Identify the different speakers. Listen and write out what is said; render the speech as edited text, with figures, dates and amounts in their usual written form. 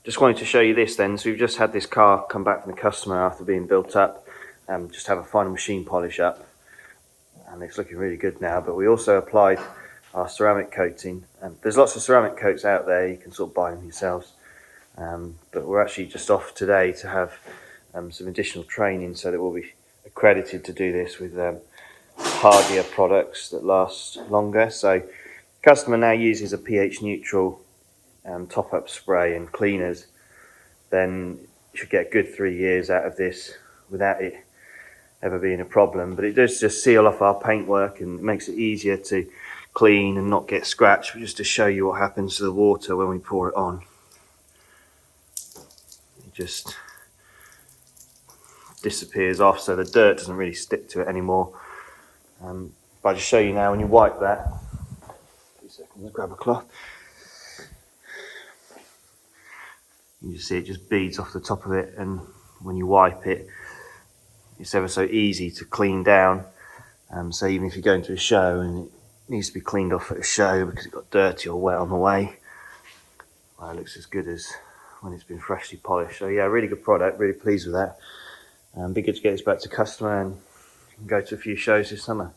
Speaker 1: Just wanted to show you this then. So we've just had this car come back from the customer after being built up, just have a final machine polish up, and it's looking really good now. But we also applied our ceramic coating, and there's lots of ceramic coats out there, you can sort of buy them yourselves, but we're actually just off today to have some additional training so that we'll be accredited to do this with hardier products that last longer. So the customer now uses a pH neutral top-up spray and cleaners, then you should get a good 3 years out of this without it ever being a problem. But it does just seal off our paintwork and it makes it easier to clean and not get scratched. But just to show you what happens to the water when we pour it on, it just disappears off, so the dirt doesn't really stick to it anymore. But I'll just show you now when you wipe that. 2 seconds, grab a cloth. You see it just beads off the top of it, and when you wipe it, it's ever so easy to clean down. So even if you go into a show and it needs to be cleaned off at a show because it got dirty or wet on the way, well, it looks as good as when it's been freshly polished. So yeah, really good product, really pleased with that. Be good to get this back to customer and go to a few shows this summer.